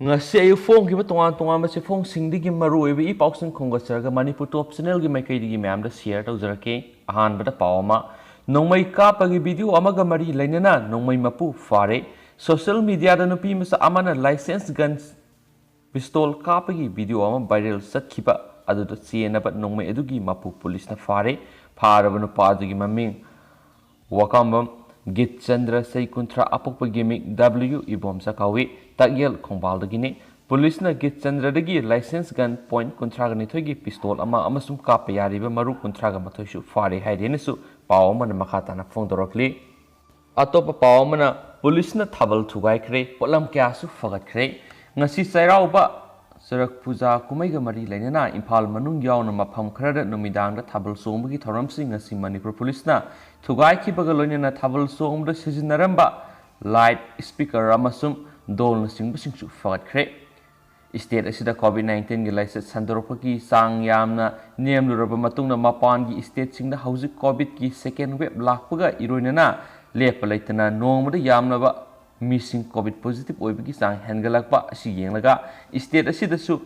ngasi ayu phone ki tongan tongan ba se phone singdi gi maru ebe I pausing khonga sarga manipur top channel gi mai kai gi ma'am da share tawjarake ahan bada pawma nongmai ka pagi video amaga mari lainana nongmai mapu fare social media da nupi masa amana license guns pistol ka pagi video ama viral sakhiba adu da chena ba nongmai adugi mapu police na fare farabanu padugi maming wakambam Git Chandra Sai Kuntra Apok Gimmick W Ibom Sakawi Tagyel Kongbal Dagini Police na Git Chandra Dagi license gun point Kuntra Ganitogi pistol ama amasum kapayari maru Kuntra Gamatoshu Fari Haidenesu Pawman Makatana Fondorokli Atopa Pawmana Police na Tabal Tugai Kre Polam Kasu Fagat Kre Nasi Sairauba Sarak Puja Kumaiga Mari Lenana Impal Manung Yawn Mapam Credit Numidanga Tabal Sombugi Toramsi Nasi Manipur Police na Tugai Kibagaloniana Tabal Som the Sizinaramba Light Speaker Ramasum Dol Singbusinchu Fagat Kre State Asida COVID-19 License Sandoropaki Sang Yamna Name Lurabamatuna Mapangi State Sing the House COVID ki second wave Lakpaga Ironana Lepalaitana Nomada Yamnava Missing COVID positive Oibiki Sang Hangalakpa Siyanglaga State Asidasu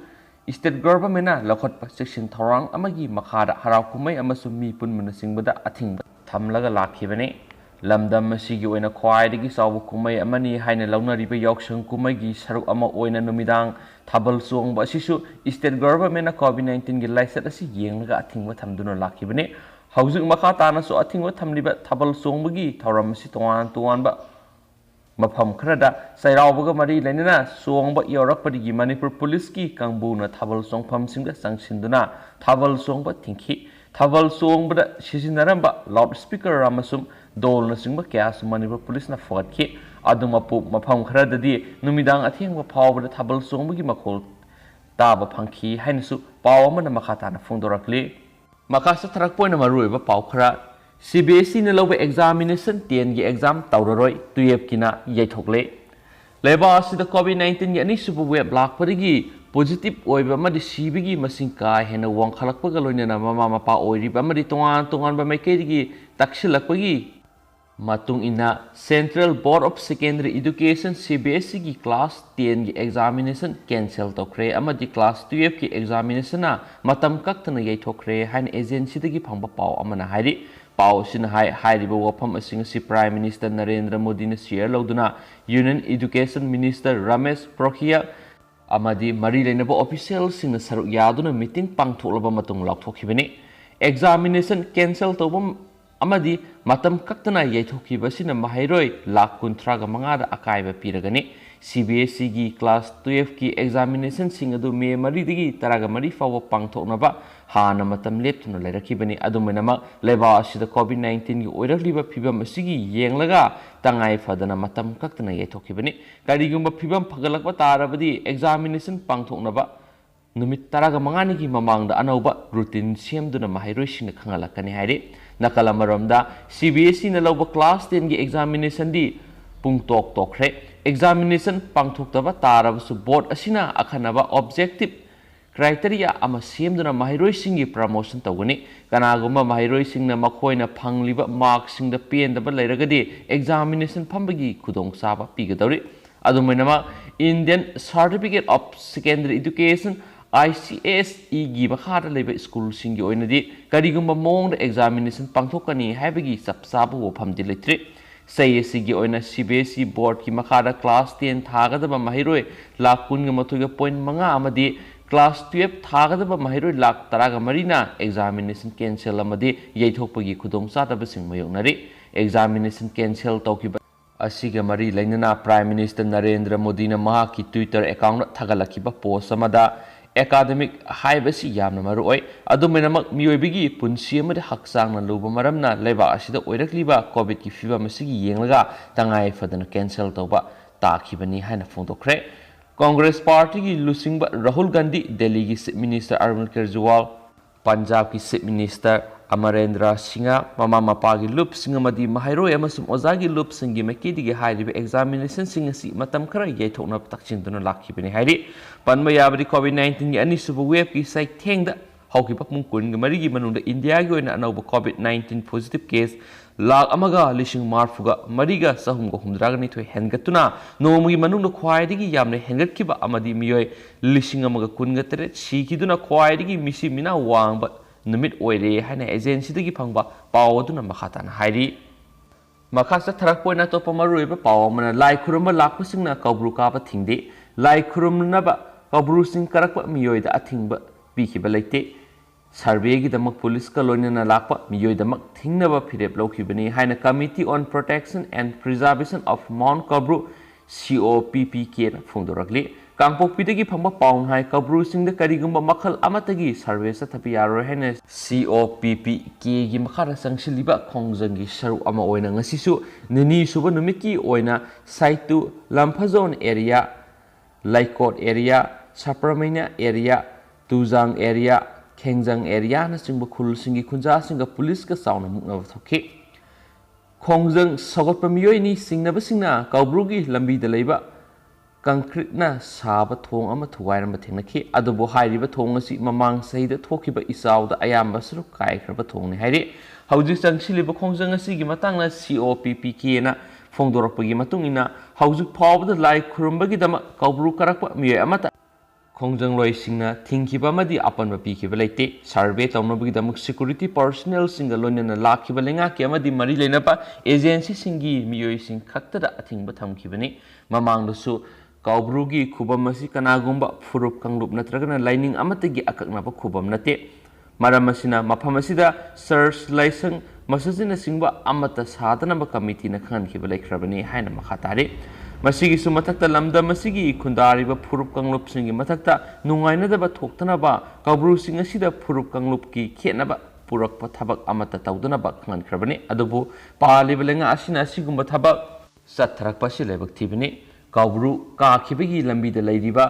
State government Lakotpa section Torang Amagi Makada Harakumai Amasumi Pun Munasingbada Ating Tamlaga Lakivane Lamdam Masigi Oina Kwaidigi Sawu Kumai Amani Haina Launa Riba Yokshan Kumagi Saru Ama Oina Numidang Tabal Song Basishu State government COVID-19 License Asi Yanglaga Ating Tamduna Lakivane Housing Makatana so Ating Tamliba Tabal Song Bagi Taramsi Tuan Ba Mapam Krada Sairaubaga Mari Lenina Song Ba Yorakpadi Manipur Police ki Kangbuna Tabal Song Pam Singa Sangsinduna Tabal Song Ba Tinki Tabal Song Bada Shizinaramba loudspeaker Ramasum Dol Nasingba Kias Manipur Police na Fortki Adumapu Mapam Krada di Numidang Ating wa Power Tabal Song Bagi Makol Taba Panki Hainisu Pawman Makatana Fondorakli Makasa Tarakpoina Maruiba Paukra CBSE na lobe examination 10 gi exam tawroroi 12 kina yaithokle leba asida COVID-19 gi ani subu web lak parigi positive oiba madi sibigi masing ka hena wang khalakpa galoina mama mapa oiriba madi tongan ba maikei gi taksilakpagi matung ina Central Board of Secondary Education CBSE gi class 10 gi examination cancel tokre amadi class 12 gi examination na matam kaktana yaithokre hain agency dagi phangba paw amana hairi Pau Sin Hai River Wapam Singasi Prime Minister Narendra Modi na share Lauduna Union Education Minister Ramesh Prokhia Amadi Mari Lenabo officials Sing Saru Yaduna meeting Pang Tolaba Matung Laktokibani Examination cancel Tobam Amadi Matam Kaktana Yetoki Basina Mahiroi Lak Kuntraga Mangada Akaiba Piragani CBSE gi class 12 ki examination singadu me mari digi taraga mari fawa pangthoknaba hana matam leptuna lerakibani adumenama leba asida COVID-19 gi oirakliba phibam asigi yenglaga tangai fadana matam kaktana yethokibani karigumba phibam phagalakba tarabadi examination pangthoknaba numit taraga mangani gi mamangda anauba routine semduna mahairoi singna khangalakani haire nakalamaramda CBSE na loba class 10 gi examination di pung tokre examination pangthokdaba tarabasu board asina akhanaba objective criteria ama semduna mahiroi singi promotion tawgani kanagumba mahiroi singna makhoina phangliba mark singda pendaba leiragadi examination phambagi khudong saba pigadori adumainama Indian Certificate of Secondary Education ICSE gi bakhada leba school singi oinadi karigumba mong examination pangthokani haibagi sapsabu wophamdi letre Sayesigi oina CBSE board ki makada class 10 thagadaba mahiroi lakh kun ga mathuga point manga amadi class 12 thagadaba mahiroi lakh taraga marina examination cancel amadi yaithokpagi khudong sadaba sing mayongnari examination cancel tawkiba asiga mari lainana Prime Minister Narendra Modi na maha ki Twitter account thagalakiba post amada academic haibasi yamna maroi adumenamak miyoibigi punsi amade haksang na luba maramna leba asida oirakliba covid ki fiba masigi yenglaga tangai fadana cancel tawba takhibani haina phondokre Congress party ki lusingba Rahul Gandhi Delhi ki Chief Minister Arvind Kejriwal Punjab ki Chief Minister Amarendra Singha mama mapa gi lup singamadi mahairoi amasum oza gi lup singi makidi gi hairibe examination singasi matam khara yaithokna takchinduna lakhibani hairi panma yabri COVID-19 gi ani subu web ki sai thengda ꯍꯧꯈꯤꯕ ꯄꯨꯡ 23ꯒꯤ ꯃꯅꯨꯡꯗ ꯏꯟꯗꯤꯌꯥꯒꯤ ꯑꯣꯏꯅ ꯑꯅꯧꯕ COVID-19 positive case 1,40,352 ꯍꯦꯟꯒꯠꯇꯨꯅ ꯅꯣꯡꯃꯒꯤ ꯃꯅꯨꯡꯗ ꯈ꯭ꯋꯥꯏꯗꯒꯤ ꯌꯥꯝꯅ ꯍꯦꯟꯒꯠꯈꯤꯕ ꯑꯃꯗꯤ ꯃꯤꯑꯣꯏ 1,018 ꯁꯤꯈꯤꯗꯨꯅ ꯈ꯭ꯋꯥꯏꯗꯒꯤ ꯃꯤꯁꯤ ꯃꯤꯅꯥ ꯋꯥꯡꯕ ꯅꯨꯃꯤꯠ ꯑꯣꯏꯔꯦ ꯍꯥꯏꯅ ꯑꯦꯖꯦꯟꯁꯤꯗꯒꯤ ꯐꯪꯕ ꯄꯥꯎ ꯑꯗꯨꯅ ꯃꯈꯥ ꯇꯥꯅ ꯍꯥꯏꯔꯤ ꯃꯈꯥ ꯆꯠꯊꯔꯛꯄ ꯑꯣꯏꯅ ꯑꯇꯣꯞꯄ ꯃꯔꯨꯑꯣꯏꯕ ꯄꯥꯎ ꯑꯃꯅ ꯂꯥꯏ ꯈꯨꯔꯨꯝꯕ ꯂꯥꯛꯄꯁꯤꯡꯅ ꯀꯧꯕ꯭ꯔꯨ ꯀꯥꯕ ꯊꯤꯡꯗꯦ ꯂꯥꯏ ꯈꯨꯔꯨꯝꯅꯕ ꯀꯧꯕ꯭ꯔꯨꯁꯤꯡ ꯀꯔꯛꯄ ꯃꯤꯑꯣꯏꯗ ꯑꯊꯤꯡꯕ ꯄꯤꯈꯤꯕ ꯂꯩꯇꯦ ꯁꯔꯚꯦꯒꯤꯗꯃꯛ ꯄꯨꯂꯤꯁꯀ ꯂꯣꯏꯅꯅ ꯂꯥꯛꯄ ꯃꯤꯑꯣꯏꯗꯃꯛ ꯊꯤꯡꯅꯕ ꯐꯤꯔꯦꯞ ꯂꯧꯈꯤꯕꯅꯤ ꯍꯥꯏꯅ committee on protection and preservation of mount Koubru COPPKꯅ ꯐꯣꯡꯗꯣꯔꯛꯂꯤ ꯀꯥꯡꯄꯣꯛꯄꯤꯗꯒꯤ ꯐꯪꯕ ꯄꯥꯎꯅ ꯍꯥꯏ ꯀꯧꯕ꯭ꯔꯨꯁꯤꯡꯗ ꯀꯔꯤꯒꯨꯝꯕ ꯃꯈꯜ ꯑꯃꯠꯇꯒꯤ ꯁꯔꯚꯦ ꯆꯠꯊꯕ ꯌꯥꯔꯣꯏ ꯍꯥꯏꯅ COPPKꯒꯤ ꯃꯈꯥꯗ ꯆꯪꯁꯤꯜꯂꯤꯕ ꯈꯣꯡꯖꯪꯒꯤ ꯁꯔꯨꯛ ꯑꯃ ꯑꯣꯏꯅ ꯉꯁꯤꯁꯨ ꯅꯤꯅꯤ ꯁꯨꯕ ꯅꯨꯃꯤꯠꯀꯤ ꯑꯣꯏꯅ ꯁꯥꯏꯇꯨ ꯂꯝꯐꯖꯣꯟ ꯑꯦꯔꯤꯌꯥ ꯂꯩꯀꯣꯠ ꯑꯦꯔꯤꯌꯥ ꯁꯄ꯭ꯔꯃꯩꯅ ꯑꯦꯔꯤꯌꯥ ꯇꯨꯖꯥꯡ ꯑꯦꯔꯤꯌꯥ ꯈꯦꯡꯖꯪ ꯑꯦꯔꯤꯌꯥꯅꯆꯤꯡꯕ ꯈꯨꯜꯁꯤꯡꯒꯤ ꯈꯨꯟꯖꯥꯁꯤꯡꯒ ꯄꯨꯂꯤꯁꯀ ꯆꯥꯎꯅ ꯃꯨꯛꯅꯕ ꯊꯣꯛꯈꯤ ꯈꯣꯡꯖꯪ ꯁꯧꯒꯠꯄ ꯃꯤꯑꯣꯏꯅꯤ ꯆꯤꯡꯅꯕꯁꯤꯡꯅ ꯀꯧꯕ꯭ꯔꯨꯒꯤ ꯂꯝꯕꯤꯗ ꯂꯩꯕ ꯀꯪꯀ꯭ꯔꯤꯠꯅ ꯁꯥꯕ ꯊꯣꯡ ꯑꯃ ꯊꯨꯒꯥꯏꯔꯝꯕ ꯊꯦꯡꯅꯈꯤ ꯑꯗꯨꯕꯨ ꯍꯥꯏꯔꯤꯕ ꯊꯣꯡ ꯑꯁꯤ ꯃꯃꯥꯡ ꯆꯍꯤꯗ ꯊꯣꯛꯈꯤꯕ ꯏꯆꯥꯎꯗ ꯑꯌꯥꯝꯕ ꯁꯔꯨꯛ ꯀꯥꯏꯈ꯭ꯔꯕ ꯊꯣꯡꯅꯤ ꯍꯥꯏꯔꯤ ꯍꯧꯖꯤꯛ ꯆꯪꯁꯤꯜꯂꯤꯕ ꯈꯣꯡꯖꯪ ꯑꯁꯤꯒꯤ ꯃꯇꯥꯡꯗ COPPKꯅ ꯐꯣꯡꯗꯣꯔꯛꯄꯒꯤ ꯃꯇꯨꯡ ꯏꯟꯅ ꯍꯧꯖꯤꯛ ꯐꯥꯎꯕꯗ ꯂꯥꯏ ꯈꯨꯔꯨꯝꯕꯒꯤꯗꯃꯛ ꯀꯧꯕ꯭ꯔꯨ ꯀꯔꯛꯄ ꯃꯤꯑꯣꯏ ꯑꯃꯠꯇ ꯈꯣꯡꯖꯪꯂꯣꯏꯁꯤꯡꯅ ꯊꯤꯡꯈꯤꯕ ꯑꯃꯗꯤ ꯑꯄꯟꯕ ꯄꯤꯈꯤꯕ ꯂꯩꯇꯦ ꯁꯔꯚꯦ ꯇꯧꯅꯕꯒꯤꯗꯃꯛ ꯁꯦꯀ꯭ꯌꯨꯔꯤꯇꯤ ꯄꯔꯁꯣꯅꯦꯜꯁꯤꯡꯒ ꯂꯣꯏꯅꯅ ꯂꯥꯛꯈꯤꯕ ꯂꯩꯉꯥꯛꯀꯤ ꯑꯃꯗꯤ ꯃꯔꯤ ꯂꯩꯅꯕ ꯑꯦꯖꯦꯟꯁꯤꯁꯤꯡꯒꯤ ꯃꯤꯑꯣꯏꯁꯤꯡ ꯈꯛꯇꯗ ꯑꯊꯤꯡꯕ ꯊꯝꯈꯤꯕꯅꯤ ꯃꯃꯥꯡꯗꯁꯨ ꯀꯧꯕ꯭ꯔꯨꯒꯤ ꯈꯨꯕꯝ ꯑꯁꯤ ꯀꯅꯥꯒꯨꯝꯕ ꯐꯨꯔꯨꯞ ꯀꯥꯡꯂꯨꯞ ꯅꯠꯇ꯭ꯔꯒꯅ ꯂꯥꯏꯅꯤꯡ ꯑꯃꯠꯇꯒꯤ ꯑꯀꯛꯅꯕ ꯈꯨꯕꯝ ꯅꯠꯇꯦ ꯃꯔꯝ ꯑꯁꯤꯅ ꯃꯐꯝ ꯑꯁꯤꯗ ꯆꯔꯆ ꯂꯥꯏꯁꯪ ꯃꯁꯖꯤꯠꯅꯆꯤꯡꯕ ꯑꯃꯠꯇ ꯁꯥꯗꯅꯕ ꯀꯃꯤꯇꯤꯅ ꯈꯪꯍꯟꯈꯤꯕ ꯂꯩꯈ꯭ꯔꯕꯅꯤ ꯍꯥꯏꯅ ꯃꯈꯥ ꯇꯥꯔꯤ ꯃꯁꯤꯒꯤꯁꯨ ꯃꯊꯛꯇ ꯂꯝꯗꯝ ꯑꯁꯤꯒꯤ ꯈꯨꯟꯗꯥꯔꯤꯕ ꯐꯨꯔꯨꯞ ꯀꯥꯡꯂꯨꯞꯁꯤꯡꯒꯤ ꯃꯊꯛꯇ ꯅꯨꯡꯉꯥꯏꯅꯗꯕ ꯊꯣꯛꯇꯅꯕ ꯀꯧꯕ꯭ꯔꯨꯁꯤꯡ ꯑꯁꯤꯗ ꯐꯨꯔꯨꯞ ꯀꯥꯡꯂꯨꯞꯀꯤ ꯈꯦꯠꯅꯕ ꯄꯨꯔꯛꯄ ꯊꯕꯛ ꯑꯃꯠꯇ ꯇꯧꯗꯅꯕ ꯈꯪꯍꯟꯈ꯭ꯔꯕꯅꯤ ꯑꯗꯨꯕꯨ ꯄꯥꯜꯂꯤꯕ ꯂꯩꯉꯥꯛ ꯑꯁꯤꯅ ꯑꯁꯤꯒꯨꯝꯕ ꯊꯕꯛ ꯆꯠꯊꯔꯛꯄ ꯑꯁꯤ ꯂꯥꯏꯕꯛ ꯊꯤꯕꯅꯤ ꯀꯧꯕ꯭ꯔꯨ ꯀꯥꯈꯤꯕꯒꯤ ꯂꯝꯕꯤꯗ ꯂꯩꯔꯤꯕ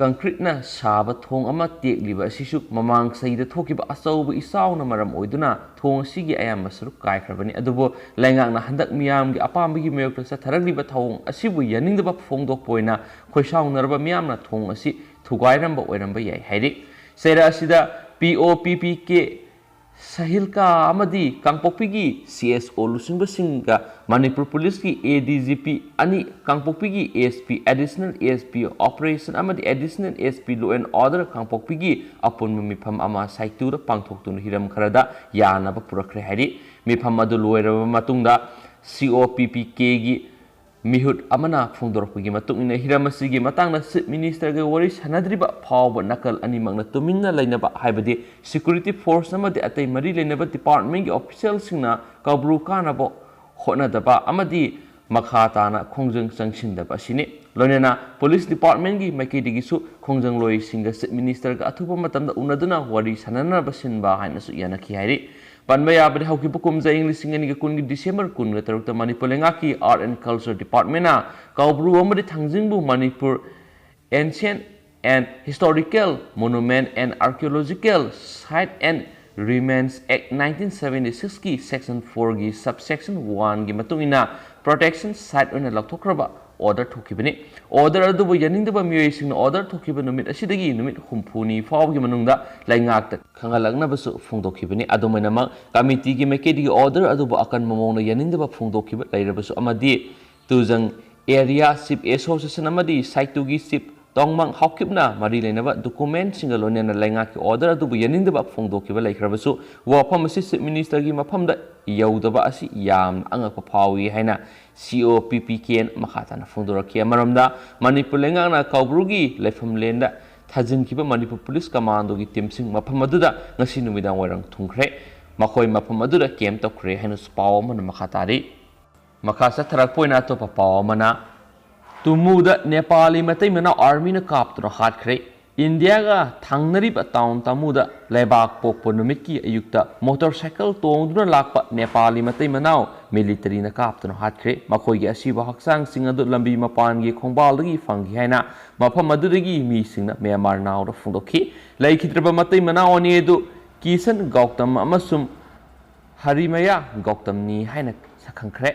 ꯀꯪꯀ꯭ꯔꯤꯠꯅ ꯁꯥꯕ ꯊꯣꯡ ꯑꯃ ꯇꯦꯛꯂꯤꯕ ꯑꯁꯤꯁꯨ ꯃꯃꯥꯡ ꯆꯍꯤꯗ ꯊꯣꯛꯈꯤꯕ ꯑꯆꯧꯕ ꯏꯆꯥꯎꯅ ꯃꯔꯝ ꯑꯣꯏꯗꯨꯅ ꯊꯣꯡ ꯑꯁꯤꯒꯤ ꯑꯌꯥꯝꯕ ꯁꯔꯨꯛ ꯀꯥꯏꯈ꯭ꯔꯕꯅꯤ ꯑꯗꯨꯕꯨ ꯂꯩꯉꯥꯛꯅ ꯍꯟꯗꯛ ꯃꯤꯌꯥꯝꯒꯤ ꯑꯄꯥꯝꯕꯒꯤ ꯃꯥꯌꯣꯛꯇ ꯆꯠꯊꯔꯛꯂꯤꯕ ꯊꯧꯑꯣꯡ ꯑꯁꯤꯕꯨ ꯌꯥꯅꯤꯡꯗꯕ ꯐꯣꯡꯗꯣꯛꯄ ꯑꯣꯏꯅ ꯈꯣꯏꯁꯥꯎꯅꯔꯕ ꯃꯤꯌꯥꯝꯅ ꯊꯣꯡ ꯑꯁꯤ ꯊꯨꯒꯥꯏꯔꯝꯕ ꯑꯣꯏꯔꯝꯕ ꯌꯥꯏ ꯍꯥꯏꯔꯤ ꯆꯩꯔꯥꯛ ꯑꯁꯤꯗ POPPK ꯁꯍꯤꯜꯀꯥ ꯑꯃꯗꯤ ꯀꯥꯡꯄꯣꯛꯄꯤꯒꯤ CSO ꯂꯨꯆꯤꯡꯕꯁꯤꯡꯒ ꯃꯅꯤꯄꯨꯔ ꯄꯨꯂꯤꯁꯀꯤ ADGP ꯑꯅꯤ ꯀꯥꯡꯄꯣꯛꯄꯤꯒꯤ ASP ꯑꯦꯗꯤꯁꯅꯦꯜ ASP ꯑꯣꯄꯔꯦꯁꯟ ꯑꯃꯗꯤ additional ASP law and order ꯀꯥꯡꯄꯣꯛꯄꯤꯒꯤ ꯑꯄꯨꯟꯕ ꯃꯤꯐꯝ ꯑꯃ ꯁꯥꯏꯇꯨꯗ ꯄꯥꯡꯊꯣꯛꯇꯨꯅ ꯍꯤꯔꯝ ꯈꯔꯗ ꯌꯥꯅꯕ ꯄꯨꯔꯛꯈ꯭ꯔꯦ ꯍꯥꯏꯔꯤ ꯃꯤꯐꯝ ꯑꯗꯨ ꯂꯣꯏꯔꯕ ꯃꯇꯨꯡꯗ COPPKꯒꯤ ꯃꯤꯍꯨꯠ ꯑꯃꯅ ꯐꯣꯡꯗꯣꯔꯛꯄꯒꯤ ꯃꯇꯨꯡ ꯏꯟꯅ ꯍꯤꯔꯝ ꯑꯁꯤꯒꯤ ꯃꯇꯥꯡꯗ ꯆꯤꯐ ꯃꯤꯅꯤꯁꯇꯔꯒ ꯋꯥꯔꯤ ꯁꯥꯟꯅꯗ꯭ꯔꯤꯕ ꯐꯥꯎꯕ ꯅꯥꯀꯜ ꯑꯅꯤꯃꯛꯅ ꯇꯨꯃꯤꯟꯅ ꯂꯩꯅꯕ ꯍꯥꯏꯕꯗꯤ ꯁꯦꯀ꯭ꯌꯨꯔꯤꯇꯤ ꯐꯣꯔꯁ ꯑꯃꯗꯤ ꯑꯇꯩ ꯃꯔꯤ ꯂꯩꯅꯕ ꯗꯤꯄꯥꯔꯠꯃꯦꯟꯒꯤ ꯑꯣꯐꯤꯁꯤꯌꯦꯜꯁꯤꯡꯅ ꯀꯧꯕ꯭ꯔꯨ ꯀꯥꯅꯕ ꯍꯣꯠꯅꯗꯕ ꯑꯃꯗꯤ ꯃꯈꯥ ꯇꯥꯅ ꯈꯣꯡꯖꯪ ꯆꯪꯁꯤꯟꯗꯕ ꯑꯁꯤꯅꯤ ꯂꯣꯏꯅꯅ ꯄꯨꯂꯤꯁ ꯗꯤꯄꯥꯔꯠꯃꯦꯟꯒꯤ ꯃꯥꯏꯀꯩꯗꯒꯤꯁꯨ ꯈꯣꯡꯖꯪꯂꯣꯏꯁꯤꯡꯒ ꯆꯤꯐ ꯃꯤꯅꯤꯁꯇꯔꯒ ꯑꯊꯨꯕ ꯃꯇꯝꯗ ꯎꯅꯗꯨꯅ ꯋꯥꯔꯤ ꯁꯥꯟꯅꯅꯕ ꯁꯤꯟꯕ ꯍꯥꯏꯅꯁꯨ ꯌꯥꯅꯈꯤ ꯍꯥꯏꯔꯤ ꯄꯟꯕ ꯌꯥꯕꯗꯤ ꯍꯧꯈꯤꯕ ꯀꯨꯝꯖꯥ ꯏꯪ 2020 ꯗꯤꯁꯦꯝꯕꯔ 13ꯗ ꯃꯅꯤꯄꯨꯔ ꯂꯩꯉꯥꯛꯀꯤ ꯑꯥꯔꯠ ꯑꯦꯟड ꯀꯜꯆꯔ ꯗꯤꯄꯥꯔꯠꯃꯦꯟꯅ ꯀꯧꯕ꯭ꯔꯨ ꯑꯃꯗꯤ ꯊꯥꯡꯖꯤꯡꯕꯨ Manipur ancient and historical monument and archaeological site and remains act 1976ꯒꯤ ꯁꯦꯛꯁꯟ 4ꯒꯤ ꯁꯕꯁꯦꯛꯁꯟ 1ꯒꯤ ꯃꯇꯨꯡ ꯏꯟꯅ ꯄ꯭ꯔꯣꯇꯦꯛꯁꯟ ꯁꯥꯏꯠ ꯑꯣꯏꯅ ꯂꯧꯊꯣꯛꯈ꯭ꯔꯕ ꯑꯣꯔꯗꯔ ꯊꯣꯛꯈꯤꯕꯅꯤ ꯑꯣꯔꯗꯔ ꯑꯗꯨꯕꯨ ꯌꯥꯅꯤꯡꯗꯕ ꯃꯤꯑꯣꯏꯁꯤꯡꯅ ꯑꯣꯔꯗꯔ ꯊꯣꯛꯈꯤꯕ ꯅꯨꯃꯤꯠ ꯑꯁꯤꯗꯒꯤ ꯅꯨꯃꯤꯠ 60ꯅꯤ ꯐꯥꯎꯕꯒꯤ ꯃꯅꯨꯡꯗ ꯂꯩꯉꯥꯛꯇ ꯈꯪꯍꯜꯂꯛꯅꯕꯁꯨ ꯐꯣꯡꯗꯣꯛꯈꯤꯕꯅꯤ ꯑꯗꯨꯃꯥꯏꯅꯃꯛ ꯀꯃꯤꯇꯤꯒꯤ ꯃꯥꯏꯀꯩꯗꯒꯤ ꯑꯣꯔꯗꯔ ꯑꯗꯨꯕꯨ ꯑꯀꯟꯕ ꯃꯑꯣꯡꯗ ꯌꯥꯅꯤꯡꯗꯕ ꯐꯣꯡꯗꯣꯛꯈꯤꯕ ꯂꯩꯔꯕꯁꯨ ꯑꯃꯗꯤ ꯇꯨꯖꯪ ꯑꯦꯔꯤꯌꯥ ꯆꯤꯐ ꯑꯦꯁꯣꯁꯤꯌꯦꯁꯟ ꯑꯃꯗꯤ ꯁꯥꯏꯇꯨꯒꯤ ꯆꯤꯐ ꯇꯣꯡꯃꯪ ꯍꯥꯎꯀꯤꯞꯅ ꯃꯔꯤ ꯂꯩꯅꯕ ꯗꯣꯀꯨꯃꯦꯟꯠꯁꯤꯡꯒ ꯂꯣꯏꯅꯅ ꯂꯩꯉꯥꯛꯀꯤ ꯑꯣꯔꯗꯔ ꯑꯗꯨꯕꯨ ꯌꯥꯅꯤꯡꯗꯕ ꯐꯣꯡꯗꯣꯛꯈꯤꯕ ꯂꯩꯈ꯭ꯔꯕꯁꯨ ꯋꯥꯐꯝ ꯑꯁꯤ ꯆꯤꯐ ꯃꯤꯅꯤꯁꯇꯔꯒꯤ ꯃꯐꯝꯗ ꯌꯧꯗꯕ ꯑꯁꯤ ꯌꯥꯝꯅ ꯑꯉꯛꯄ ꯐꯥꯎꯏ ꯍꯥꯏꯅ COPPKꯅ ꯃꯈꯥ ꯇꯥꯅ ꯐꯣꯡꯗꯣꯔꯛꯈꯤ ꯑꯃꯔꯣꯝꯗ ꯃꯅꯤꯄꯨꯔ ꯂꯩꯉꯥꯛꯅ ꯀꯧꯕ꯭ꯔꯨꯒꯤ ꯂꯩꯐꯝꯂꯦꯟꯗ ꯊꯥꯖꯤꯟꯈꯤꯕ ꯃꯅꯤꯄꯨꯔ ꯄꯨꯂꯤꯁ ꯀꯃꯥꯟꯗꯣꯒꯤ ꯇꯤꯝꯁꯤꯡ ꯃꯐꯝ ꯑꯗꯨꯗ ꯉꯁꯤ ꯅꯨꯃꯤꯗꯥꯡ ꯋꯥꯏꯔꯝ ꯊꯨꯡꯈ꯭ꯔꯦ ꯃꯈꯣꯏ ꯃꯐꯝ ꯑꯗꯨꯗ ꯀꯦꯝꯞ ꯇꯧꯈ꯭ꯔꯦ ꯍꯥꯏꯅꯁꯨ ꯄꯥꯎ ꯑꯃꯅ ꯃꯈꯥ ꯇꯥꯔꯤ ꯃꯈꯥ ꯆꯠꯊꯔꯛꯄ ꯑꯣꯏꯅ ꯑꯇꯣꯞꯄ ꯄꯥꯎ ꯑꯃꯅ ꯇꯨꯃꯨꯗ ꯅꯦꯄꯥꯂꯤ ꯃꯇꯩ ꯃꯅꯥꯎ आर्मी कापतुना हाटख्रे इंडियागा थांगनरिबा टाउन तमुदा लेबाक पोकपो नुमितकी अयुक्ता मोटरसाइकल तोंगदुना लाकपा नेपाली मतै मनाव मिलिटरीना कापतुना हाटख्रे मखोइगी असिबा हक्सांग सिंग अदु लंबी मपानगी खोंबालदगी फंगी हाइना मफम अदुदगी मीसिंगना म्यांमार नावदा फुंदोखी लैखिद्रबा मतै मनाव अनि अदु किसन गौतम अमसुम हरिमया गौतमनी हाइना सखंख्रे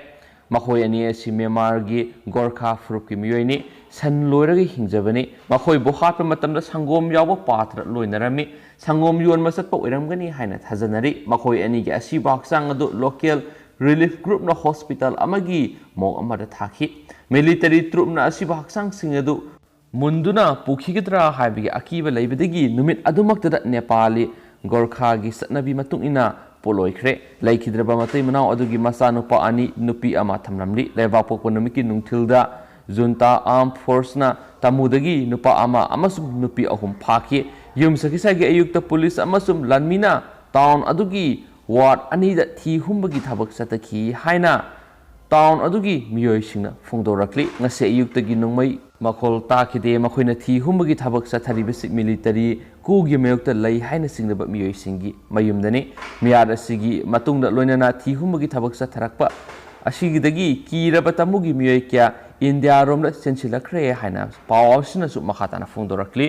मखोय अनि असि म्यांमारगी गोरखा फुरुपकी मियोइनी सन लोरग हिंजबने मखोइबो हाटप मतमदा संगोम यावो पात्र लोइनरमी संगोम योन मसतप ओइरमगनी हाइना थाजनरी मखोइ अनिगे असिबा हक्सांग अदु लोकल रिलीफ ग्रुप ना हॉस्पिटल अमगी मोग अमदा थाखि मिलिटरी ट्रुप ना असिबा हक्सांग सिंग अदु मुंदुना पुखिगद्रा हाइबगे अकीबा लैबदगी नुमित अदुमक्तदा नेपाली गोरखागी सतनबी मतुंगिना पोलोइख्रे लैखिद्रबा मतै मनाव अदुगी मसानुपा अनि नुपी अमा थमलमली लेबाक पोकपो नुमिकी नुंगथिलदा जुंता आर्म फोर्सना तमुदगी नुपा अमा अमसुम नुपी अहुम फाखि युम सखिसागी अयुक्त पुलिस अमसुम लनमीना टाउन अदुगी वार्ड अनीदा थी हुंबगी थबक सतखी हाइना टाउन अदुगी मियोइसिंगना फोंदोरक्ली ngase अयुक्तगी नुंगमै मखोल ताखिदे मखोइना थी हुंबगी थबक सथरिबसि मिलिटरी कुगी मयुक्त लै हाइना सिंगदबा मियोइसिंगी मयुमदने मियाद असिगी मतुंगदा लोइनना थी हुंबगी थबक सथरकपा असिगिदगी कीरबा तमुगी मियोइ क्या इंडिया रोमदा सेंसिलखरे हाइना पावसिनसु मखाताना फोंदोरक्ली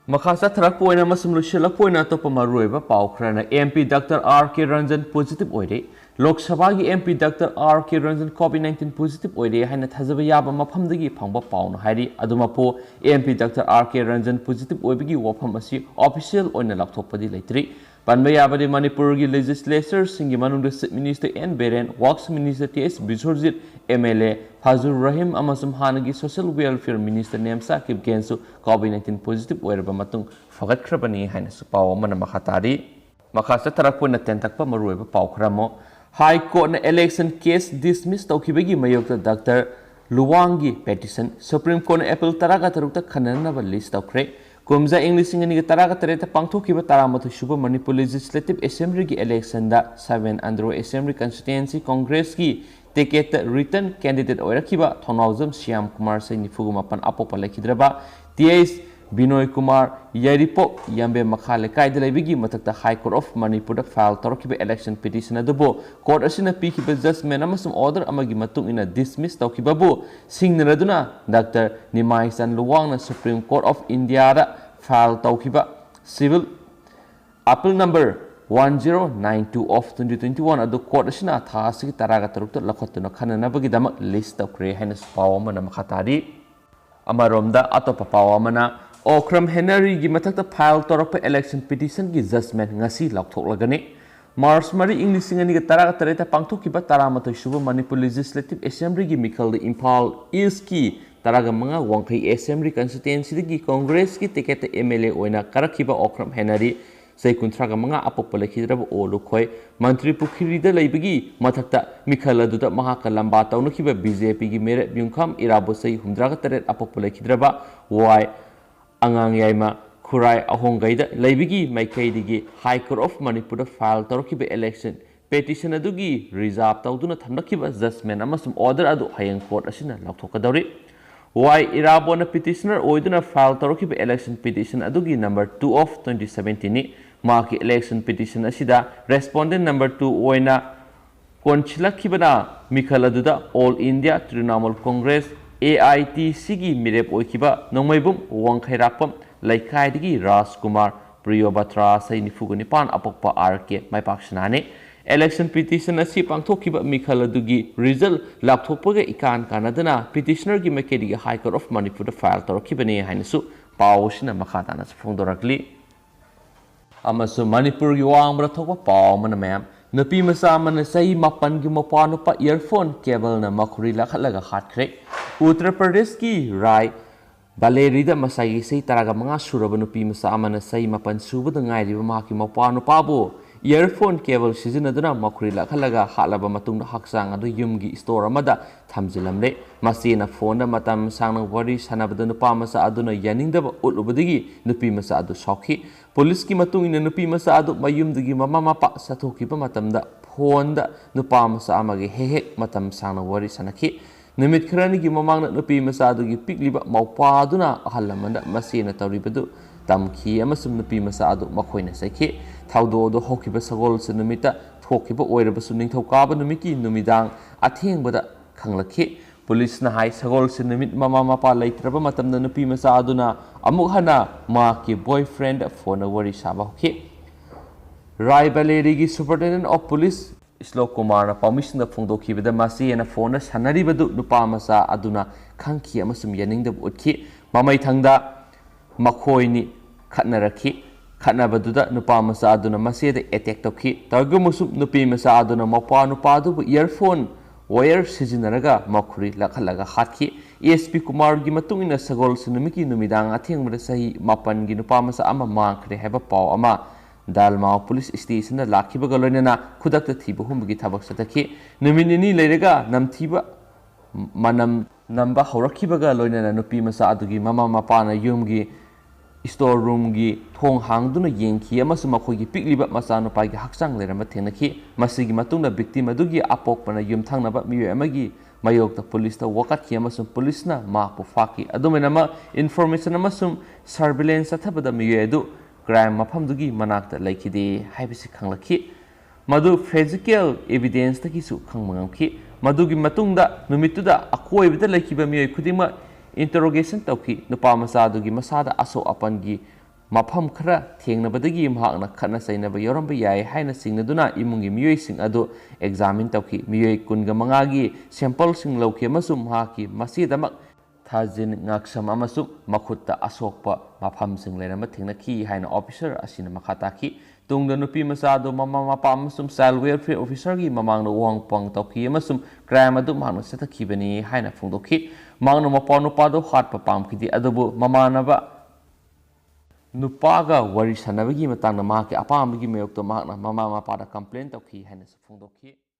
मखा सथरक पोइना मसुम लुशिलक पोइना तोप मरुइबा पाव Kharna MP doctor R K Ranjan positive ओइरे लोक सभा की MP doctor R K Ranjan कोविड-19 पॉजिटिव ओइरे हाइना थाजबा याबा मफमदगी फंगबा पाउन हाइरि अदुमपो MP doctor R K Ranjan positive ओइबगी वफम असि ऑफिशियल ओइना लाथोपदि लेत्रि पनबा याबदि मणिपुर की लेजिस्लेचर सिंगी मनुंग chief minister N Biren works minister TS Biswajit MLA Fajur Rahim अमसुम हानगी सोशल वेलफेयर मिनिस्टर नेमसा किपगेंसु कोविड-19 पॉजिटिव ओइरबा मतुंग फगतख्रबनी हाइना सुपाव मन मखातारी मखा सथरकपोइना तेंतकपा मरुइबा पाव खरमो हाई कोर्ट ने इलेक्शन केस डिसमिस तौखिबगी मयोक्ता डॉक्टर लुवांगी पेटिशन सुप्रीम कोर्ट ने अप्रैल 13 खननबा लिस्ट तौख्रे कुमजा इंग्लिशिंग अनिग 13 पांथोखिबा 13 सुब मणिपुर लेजिस्लेटिव असेंबली की इलेक्शन दा 7 अंद्रो असेंबली कंस्टिट्युएंसी कांग्रेस की टिकेट रिटर्न कैंडिडेट ओइरखिबा थोनाउजम श्याम कुमार से निफुगुमापन अपोपा लेखिद्रबा टीएस बिनोय कुमार यारिपो यंबे मखा लेकाइद लेबिगी मतकता high court of Manipur file तौरखिबा इलेक्शन पिटिशन अदुबो कोर्ट असिना पीखिबा जजमेंट अमसुम ऑर्डर अमगी मतुंग इना डिसमिस तौखिबाबु सिंगनरदुना डॉक्टर निमाई सन लुवांगना सुप्रीम कोर्ट ऑफ इंडिया दा फाइल तौखिबा सिविल अपील नंबर 1092 ऑफ 2021 अदु कोर्ट असिना थासि 13 लखतुना खननबगी दम लिस्ट तौख्रे हैना पाव मन मखातारी अमरोमदा अतोप पाव मना ओक्रम हेनरी की मथक्ता फाइल तौरप इलेक्शन पिटिशन की जजमेंट ngasi लाउथोकलगने मार्च मरी इंग्लिशिंग अनिग 13 पांथोखिबा 13 सुब मणिपुर लेजिस्लेटिव असेंबली की मिखल इम्फाल ईस्ट की 15 वांखै असेंबली कंस्टिट्युएंसी की कांग्रेस की टिकेट एमएलए ओइना करखिबा ओक्रम हेनरी से 15 अपोप लेखिद्रब ओलुखोय मंत्री पुखिरीदा लैबगी मथक्ता मिखल अदुदा महाका लंबा तौनखिबा बीजेपी की मेरे ब्युंखम इराबोसै 13 अपोप लेखिद्रबा वाई अंगांग याइमा खुराई अहोंगैदा लैबगी मैखैदिगी high court of Manipur file तौरखिबा इलेक्शन पेटिशन अदुगी रिजर्व तौदुना थमनखिबा जजमेंट अमसुम ऑर्डर अदु हयंग कोर्ट असिना लाउथोकदौरि वाई इराबोना पिटिशनर ओइदुना फाइल तौरखिबा इलेक्शन पिटिशन अदुगी नंबर 2 ऑफ 2017 नि माकी इलेक्शन पिटिशन असिदा रेस्पोंडेंट नंबर 2 ओइना कोनचिलखिबना मिखल अदुदा all India Trinamool Congress AITC की मिरेप ओइखिबा नोंमैबुम वांखैरापम लैखाइदगी राजकुमार प्रियोबत्रा सै 95 अपोक्पा आरके माइपाक्सनाने इलेक्शन पिटिशन असी पांथोखिबा मिखल अदुगी रिजल्ट लापथोपगा इकान कानदना पिटिशनर की मैकेदिगी high court of Manipur file तौरखिबने हाइनसु पावसिना मखाताना फोंदोरक्ली अमसु मणिपुर की वांगब्रा थोपा पाव मन मैम नपी मसा मन सही मापन की मपा नुपा ईयरफोन केबल न मखुरी लखलगा हाटख्रे उत्तर प्रदेश की राय बालेरीदा मसाई सही 15 सुरब नुपी मसा मन सही मापन सुबद ngairiba माकी मपा नुपाबो ईयरफोन केबल सिजनदुना मखुरी लखलगा हालबा मतुंग हक्सांग अदु युमगी स्टोर अमदा थमजिलमले मसीना फोन मतम सांग वरी सनबद नुपा मसा अदुना यानिंगदब उलुबदगी नुपी मसा अदु सौखी पुलिस की मतुंग इन नुपी मसा अदु मयुमदगी ममा मपा सथोखिबा मतमदा फोन दा नुपा मसा अमगे हेहे मतम सांग वरी सनखी निमित खरनी की ममांग नुपी मसा अदुगी पिकलिबा मौपा अदुना अहलमदा मसीना तौरिबदु तमखी अमसुम नुपी मसा अदु मखोइना सखी थाउदोदो होखिबा सगोल से नुमिता थोखिबा ओइरबसु निंथौकाबा नुमिकी नुमिदांग अथेंगबदा खंगलखी पुलिस ना हाई सगोल से नुमित ममा मपा लैत्रबा मतमदा नुपी मसा अदुना अमुक हना मा की बॉयफ्रेंड फोन वरी साबा होखी रायबलेरी की सुपरिटेंडेंट ऑफ पुलिस श्लोक कुमार पाउमिसिंग फोंदोखिबदा मासी एना फोन सनरिबदु नुपा मसा अदुना ꯈꯪꯈꯤ ꯑꯃꯁꯨꯡ ꯌꯥꯅꯤꯡꯗꯕ ꯎꯠꯈꯤ ꯃꯃꯩꯊꯪꯗ ꯃꯈꯣꯏꯅꯤ ꯈꯠꯅꯔꯛꯈꯤ ꯈꯠꯅꯕꯗꯨꯗ ꯅꯨꯄꯥ ꯃꯆꯥ ꯑꯗꯨꯅ ꯃꯆꯦꯗ ꯑꯦꯇꯦꯛ ꯇꯧꯈꯤ ꯇꯧꯔꯒꯃꯁꯨ ꯅꯨꯄꯤ ꯃꯆꯥ ꯑꯗꯨꯅ ꯃꯧꯄ꯭ꯋꯥ ꯅꯨꯄꯥ ꯑꯗꯨꯕꯨ ꯏꯌꯔꯐꯣꯟ ꯋꯥꯌꯔ ꯁꯤꯖꯤꯟꯅꯔꯒ ꯃꯈꯨꯔꯤ ꯂꯥꯛꯍꯜꯂꯒ ꯍꯥꯠꯈꯤ ꯑꯦꯁꯄꯤ ꯀꯨꯃꯥꯔꯒꯤ ꯃꯇꯨꯡ ꯏꯟꯅ ꯁꯒꯣꯜꯁꯦꯟ ꯅꯨꯃꯤꯠꯀꯤ ꯅꯨꯃꯤꯗꯥꯡ ꯑꯊꯦꯡꯕꯗ ꯆꯍꯤ 7ꯒꯤ ꯅꯨꯄꯥ ꯃꯆꯥ ꯑꯃ ꯃꯥꯡꯈ꯭ꯔꯦ ꯍꯥꯏꯕ ꯄꯥꯎ ꯑꯃ ꯗꯥꯜꯃꯥꯎ ꯄꯨꯂꯤꯁ ꯁ꯭ꯇꯦꯁꯟꯗ ꯂꯥꯛꯈꯤꯕꯒ ꯂꯣꯏꯅꯅ ꯈꯨꯗꯛꯇ ꯊꯤꯕ ꯍꯨꯝꯕꯒꯤ ꯊꯕꯛ ꯆꯠꯊꯈꯤ ꯅꯨꯃꯤꯠ ꯅꯤꯅꯤ ꯂꯩꯔꯒ ꯅꯝꯊꯤꯕ ꯃꯅꯝ ꯅꯝꯕ ꯍꯧꯔꯛꯈꯤꯕꯒ ꯂꯣꯏꯅꯅ ꯅꯨꯄꯤ ꯃꯆꯥ ꯑꯗꯨꯒꯤ ꯃꯃꯥ ꯃꯄꯥꯅ ꯌꯨꯝꯒꯤ ꯁ꯭ꯇꯣꯔ ꯔꯨꯝꯒꯤ ꯊꯣꯡ ꯍꯥꯡꯗꯨꯅ ꯌꯦꯡꯈꯤ ꯑꯃꯁꯨꯡ ꯃꯈꯣꯏꯒꯤ ꯄꯤꯛꯂꯤꯕ ꯃꯆꯥꯅꯨꯄꯥꯒꯤ ꯍꯛꯆꯥꯡ ꯂꯩꯔꯝꯕ ꯊꯦꯡꯅꯈꯤ ꯃꯁꯤꯒꯤ ꯃꯇꯨꯡꯗ ꯚꯤꯛꯇꯤꯝ ꯑꯗꯨꯒꯤ ꯑꯄꯣꯛꯄꯅ ꯌꯨꯝꯊꯪꯅꯕ ꯃꯤꯑꯣꯏ ꯑꯃꯒꯤ ꯃꯥꯌꯣꯛꯇ ꯄꯨꯂꯤꯁꯇ ꯋꯥꯀꯠꯈꯤ ꯑꯃꯁꯨꯡ ꯄꯨꯂꯤꯁꯅ ꯃꯍꯥꯛꯄꯨ ꯐꯥꯈꯤ ꯑꯗꯨꯃꯥꯏꯅꯃꯛ ꯏꯟꯐꯣꯔꯃꯦꯁꯟ ꯑꯃꯁꯨꯡ ꯁꯔꯚꯤꯂꯦꯟꯁ ꯆꯠꯊꯕꯗ ꯃꯤꯑꯣꯏ ꯑꯗꯨ ꯀ꯭ꯔꯥꯏꯝ ꯃꯐꯝꯗꯨꯒꯤ ꯃꯅꯥꯛꯇ ꯂꯩꯈꯤꯗꯦ ꯍꯥꯏꯕꯁꯤ ꯈꯪꯂꯛꯈꯤ ꯃꯗꯨ ꯐꯤꯖꯤꯀꯦꯜ ꯑꯦꯚꯤꯗꯦꯟꯁꯇꯒꯤꯁꯨ ꯈꯪꯕ ꯉꯝꯈꯤ ꯃꯗꯨꯒꯤ ꯃꯇꯨꯡꯗ ꯅꯨꯃꯤꯠꯇꯨꯗ ꯑꯀꯣꯏꯕꯗ ꯂꯩꯈꯤꯕ ꯃꯤꯑꯣꯏ ꯈꯨꯗꯤꯡꯃꯛ ꯏꯟꯇꯔꯣꯒꯦꯁꯟ ꯇꯧꯈꯤ ꯅꯨꯄꯥ ꯃꯆꯥ ꯑꯗꯨꯒꯤ ꯃꯁꯥꯗ ꯑꯁꯣꯛ ꯑꯄꯟꯒꯤ ꯃꯐꯝ ꯈꯔ ꯊꯦꯡꯅꯕꯗꯒꯤ ꯃꯍꯥꯛꯅ ꯈꯠꯅ ꯆꯩꯅꯕ ꯌꯥꯎꯔꯝꯕ ꯌꯥꯏ ꯍꯥꯏꯅ ꯆꯤꯡꯅꯗꯨꯅ ꯏꯃꯨꯡꯒꯤ ꯃꯤꯑꯣꯏꯁꯤꯡ ꯑꯗꯨ ꯑꯦꯛꯖꯥꯃꯤꯟ ꯇꯧꯈꯤ ꯃꯤꯑꯣꯏ 15ꯒꯤ ꯁꯦꯝꯄꯜꯁꯤꯡ ꯂꯧꯈꯤ ꯑꯃꯁꯨꯡ ꯃꯍꯥꯛꯀꯤ ꯃꯆꯦꯗꯃꯛ ꯊꯥꯖꯤꯟ ꯉꯛꯁꯝ ꯑꯃꯁꯨꯡ ꯃꯈꯨꯠꯇ ꯑꯁꯣꯛꯄ ꯃꯐꯝꯁꯤꯡ ꯂꯩꯔꯝꯕ ꯊꯦꯡꯅꯈꯤ ꯍꯥꯏꯅ ꯑꯣꯐꯤꯁꯥꯔ ꯑꯁꯤꯅ ꯃꯈꯥ ꯇꯥꯈꯤ ꯇꯨꯡꯗ ꯅꯨꯄꯤ ꯃꯆꯥ ꯑꯗꯨ ꯃꯃꯥ ꯃꯄꯥ ꯑꯃꯁꯨꯡ ꯆꯥꯏꯜ ꯋꯦꯜꯐꯤꯌꯔ ꯑꯣꯐꯤꯁꯥꯔꯒꯤ ꯃꯃꯥꯡꯗ ꯋꯥꯍꯪ ꯄꯥꯎꯪ ꯇꯧꯈꯤ ꯑꯃꯁꯨꯡ ꯀ꯭ꯔꯥꯏꯝ ꯑꯗꯨ ꯃꯍꯥꯛꯅ ꯆꯠꯊꯈꯤꯕꯅꯤ ꯍꯥꯏꯅ ꯐꯣꯡꯗꯣꯛꯈꯤ ꯃꯍꯥꯛꯅ ꯃꯄꯥ ꯅꯨꯄꯥꯗꯨ ꯍꯥꯠꯄ ꯄꯥꯝꯈꯤꯗꯦ ꯑꯗꯨꯕꯨ ꯃꯃꯥꯟꯅꯕ ꯅꯨꯄꯥꯒ ꯋꯥꯔꯤ ꯁꯥꯟꯅꯕꯒꯤ ꯃꯇꯥꯡꯗ ꯃꯍꯥꯛꯀꯤ ꯑꯄꯥꯝꯕꯒꯤ ꯃꯥꯌꯣꯛꯇ ꯃꯍꯥꯛꯅ ꯃꯃꯥ ꯃꯄꯥꯗ ꯀꯝꯄ꯭ꯂꯦꯟ ꯇꯧꯈꯤ ꯍꯥꯏꯅꯁꯨ ꯐꯣꯡꯗꯣꯛꯈꯤ